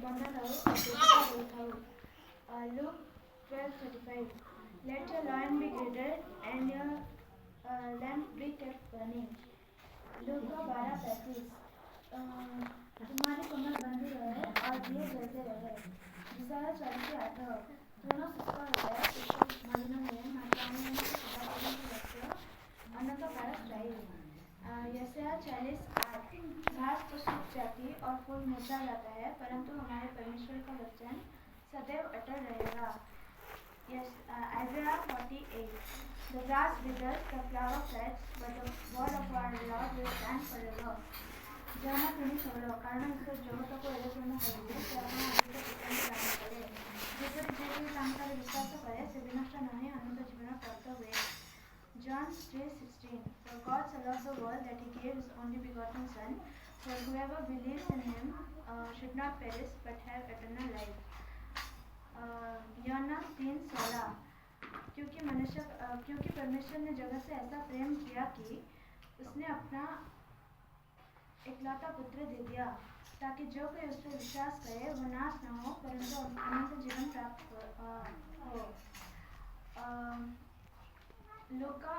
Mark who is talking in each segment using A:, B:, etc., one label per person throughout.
A: ବନ୍ଧା ଥାଉ ଆଉ ବେଦତା ଦେଇଥାଉ। Luke 12:35. Let your lion be greater and your lamp be kept burning. Luke 12:35. तुम्हारी कमर बंधी रहे और दिए जलते रहे। Isaiah 40:8. तृण शुष्क हृदय पुष्प मलिन हुए मात्र अन्य सदा पर्यंत लक्ष्य अनंत काल स्थायी। यशायाह 40:8. घास तो सूख जाती और फूल मुरझा जाता है परंतु हमारे परमेश्वर का वचन सदैव अटल रहेगा। Isaiah 48. The grass withers, the flower fades, but the word of our Lord will stand forever. John 3:16. କାରଣ ଈଶ୍ୱର ଜଗତକୁ ଏଡ଼େ ପ୍ରେମ କରିଥିଲେ ସେ ଆପଣ ଅଧିକ ପୁତ୍ରଙ୍କୁ ଦାନ କଲେ ଯେପରି ଯେ କେହି ତାଙ୍କର ବିଶ୍ୱାସ କରେ ସେ ବିନଷ୍ଟ ନହେଇ ଅନନ୍ତ ଜୀବନ ପ୍ରାପ୍ତ ହୁଏ। John 3:16. For God so loved the world that he gave his only begotten Son, for whoever believes in him should not perish but have eternal life. यूहन्ना 3:16. क्योंकि परमेश्वर ने जगत से ऐसा प्रेम किया कि उसने अपना एकलौता पुत्र दे दिया ताकि जो कोई उस पर विश्वास करे वो नाश न हो परंतु अनंत जीवन प्राप्त हो। लूका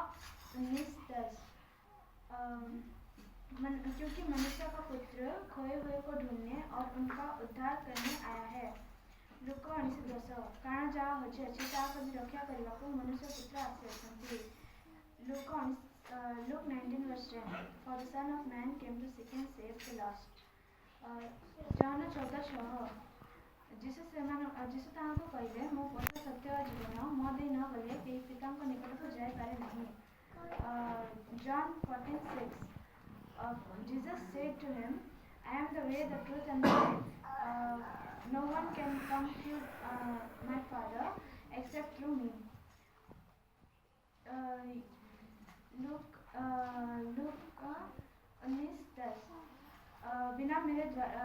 A: 19:10. क्योंकि मनुष्य का पुत्र खोए हुए को ढूंढने और उनका उद्धार करने आया है। लूका 19:10. कारण ଯାହା ହେଉଛି ଅଛି ତାହାକୁ ବି ରକ୍ଷା କରିବାକୁ ମନୁଷ୍ୟ ପୁତ୍ର ଆସିଅଛନ୍ତି। Luke 19:10. For the Son of Man came to seek and save the lost. John 14:6. ଯୀଶୁ ତାହାଙ୍କୁ କହିଲେ ମୁଁ ପଥ ସତ୍ୟ ଜୀବନ ମୋ ଦେଇ ନ ଗଲେ କେହି ପିତାଙ୍କ ନିକଟକୁ ଯାଇପାରେ ନାହିଁ। John 14:6. Jesus said to him, I am the way, the truth and the life. No one can come to my Father except through me. Luke 19:10. बिना मेरे द्वारा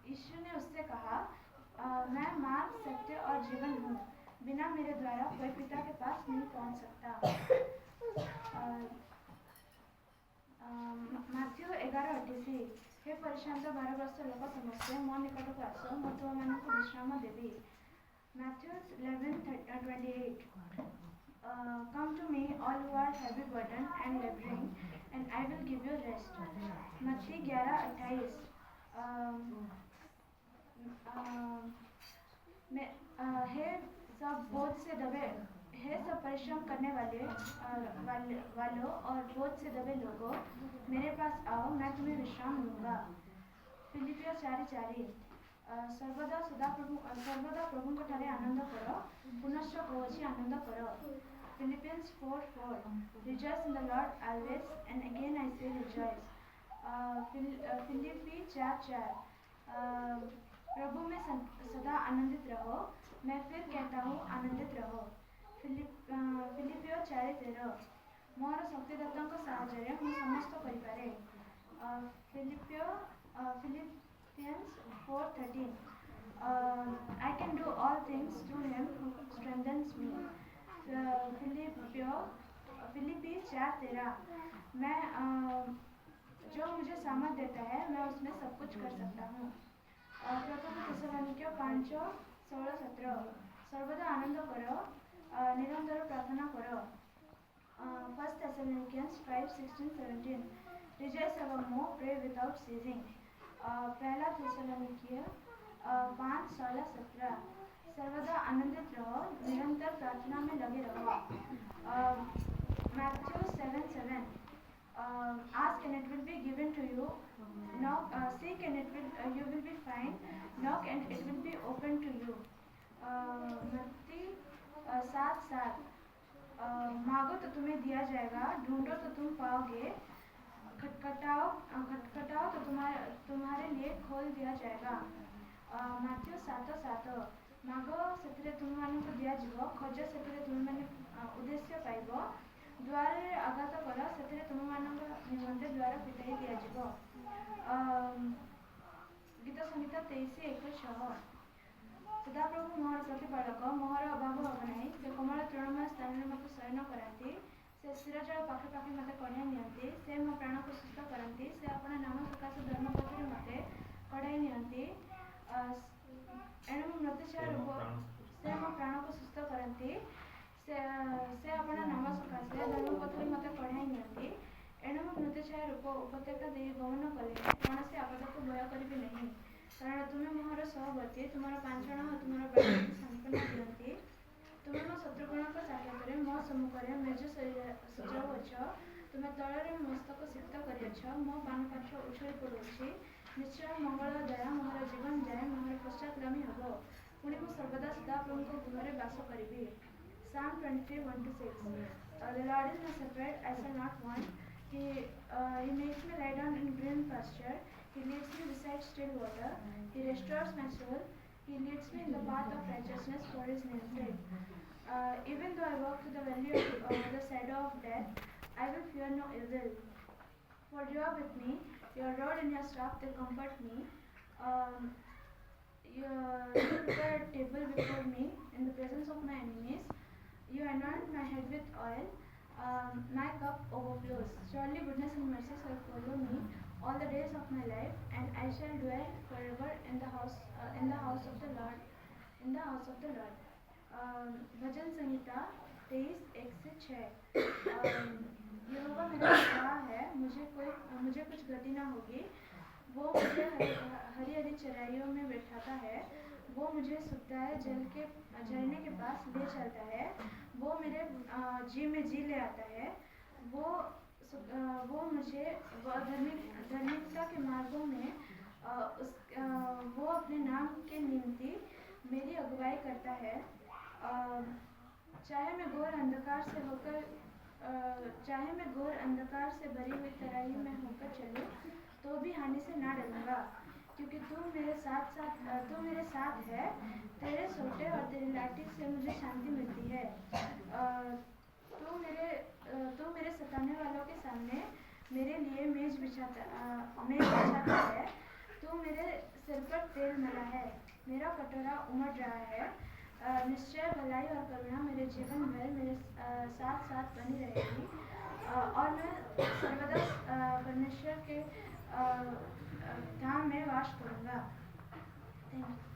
A: यीशु ने उससे कहा मैं मार्ग सत्य और जीवन हूँ बिना मेरे द्वारा कोई पिता के पास नहीं पहुँच सकता। ମାଥ୍ୟୁ 11:38. हे परिश्रांत भारग्रस्त लोक ସମସ୍ତେ ମୋ ନିକଟକୁ ଆସ ମୁଁ ତୁମମାନଙ୍କୁ ବିଶ୍ରାମ ଦେବି। Matthew 11:28. Come to me all who are heavy burdened and laboring and I will give you rest. Matthew 11:28. हे सब बोझ से दबे हे सब परिश्रम करने वालों और बोझ से दबे लोगों मेरे पास आओ मैं तुम्हें विश्राम दूंगा। फिलिपियो 4:4. सर्वदा प्रभुଙ୍କ ଠାରେ आनंद कर पुनश्च कହୁଛି आनंद कर। Philippians 4:4. Rejoice in the Lord always and again I say rejoice. Philippi 4:4. प्रभु में सदा आनंदित रहो मैं फिर कहता हूँ आनंदित रहो। फिलिपियो 4:13. ମୋର ଶକ୍ତିଦାତାଙ୍କ ସାହାଯ୍ୟରେ ମୁଁ ସମସ୍ତ କରିପାରେ। Philippians 4:13. I can do all things through him who strengthens me. Philippi 4:13. मैं जो मुझे सामर्थ देता है मैं उसमें सब कुछ कर सकता हूँ। प्रथम थेसलोनिकैयो 5:16-17. सर्वदा आनंद करो निरंतर प्रार्थना करो। 1 Thessalonians 5:16-17. Rejoice evermore, pray without ceasing. पहला थेसलोनिकैयो 5:16-17. सर्वदा आनंदित रहो निरंतर प्रार्थना में लगे रहो। Matthew 7:7. Ask and it will be given to you. Knock, seek and you will be find. Knock and it will be open to you. मत्ती 7:7. मांगो तो तुम्हें दिया जाएगा ढूंढो तो तुम पाओगे खटखटाओ तो तुम्हारे लिए खोल दिया जाएगा। माथ्यू 7:7. मांगो ସେଥିରେ ତୁମମାନଙ୍କୁ ଦିଆଯିବ ଖୋଜ ସେଥିରେ ତୁମମାନେ ଉଦ୍ଦେଶ୍ୟ ପାଇବ ଦ୍ୱାରରେ ଆଘାତ କର ସେଥିରେ ତୁମମାନଙ୍କ ନିମନ୍ତେ ଦ୍ୱାର ଫିଟାଇ ଦିଆଯିବ। ଗୀତ ସଂହିତା 23:1-6. ସଦାପ୍ରଭୁ ମୋହର ପ୍ରତିପାଳକ ମୋହର ଅଭାବ ହେବ ନାହିଁ ସେ କୋମଳ ତୃଣମୟ ସ୍ଥାନରେ ମୋତେ ଶୟନ କରାନ୍ତି ସେ ସ୍ଥିର ଜଳ ପାଖାପାଖି ମୋତେ କଢ଼ାଇ ନିଅନ୍ତି ସେ ମୋ ପ୍ରାଣକୁ ସୁସ୍ଥ କରନ୍ତି ସେ ଆପଣା ନାମ ସକାଶେ ଧର୍ମପଥରେ ମୋତେ କଢ଼ାଇ ନିଅନ୍ତି। ଛାୟା ରୂପ ଉପତ୍ୟକା ଦେଇ ଗମନ କଲେ କୌଣସି ଆପଦକୁ ଭୟ କରିବି ନାହିଁ, କାରଣ ତୁମେ ମୋହର ସହବର୍ତ୍ତୀ, ତୁମର ପାଞ୍ଚଣ ଓ ତୁମର ବାଣୀ ସାନ୍ତ୍ୱନା ଦିଅନ୍ତି। ତୁମେ ମୋ ଶତ୍ରୁଗଣଙ୍କ ସାକ୍ଷାତରେ ମୋ ସମ୍ମୁଖରେ ମେଜ ସଜାଉଅଛ, ତୁମେ ତଳରେ ମସ୍ତକ ସିକ୍ତ କରିଅଛ, ମୋ ପାନପାତ୍ର ଉଛଳି ପଡ଼ୁଅଛି। ନିଶ୍ଚୟ ମଙ୍ଗଳ ଦ୍ୱାରା ମୋହର ଜୀବନ ଯାଏ ମୋହର ପଶ୍ଚାତଗାମୀ ହେବ, ପୁଣି ମୁଁ ସର୍ବଦା ସଦାପ୍ରଭୁଙ୍କ ଗୃହରେ ବାସ କରିବି। Psalm 23:1-6 The Lord is my shepherd, I shall not want. He makes me lie down in green pasture. He leads me beside still water. He restores my soul. He leads me in the path of righteousness for His name's sake. Even though I walk through the valley of the shadow of death, I will fear no evil. For you are with me, your rod and your staff, they comfort me. You prepare a table before me in the presence of my enemies. You anoint my head with oil. My cup overflows. Surely goodness and mercy shall follow me all the days of my life, and I shall dwell forever in the house of the Lord. भजन संहिता 23:1-6। यहोवा मेरा सहारा है, मुझे कुछ गति न होगी। वो मुझे हरी हरी चराइयों में बैठाता है, वो मुझे सुखदायक जल के झरने के पास ले चलता है। वो मेरे जी में जी ले आता है। वो मुझे धार्मिकता के मार्गों में वो अपने नाम के निमित्त मेरी अगुवाई करता है। चाहे मैं घोर अंधकार से भरी हुई तराई में होकर चलूं, तो भी हानि से ना डरूंगा, क्योंकि तू मेरे साथ है। तेरे सोटे और तेरी लाठी से मुझे शांति मिलती है। तू मेरे सताने वालों के सामने मेरे लिए मेज बिछाता है। तू मेरे सिर पर तेल मला है, मेरा कटोरा उमड़ रहा है। निश्चय भलाई और करुणा मेरे जीवन भर मेरे साथ साथ बनी रहेगी, और मैं सर्वदा परमेश्वर के धाम में वास करूँगा। Thank you.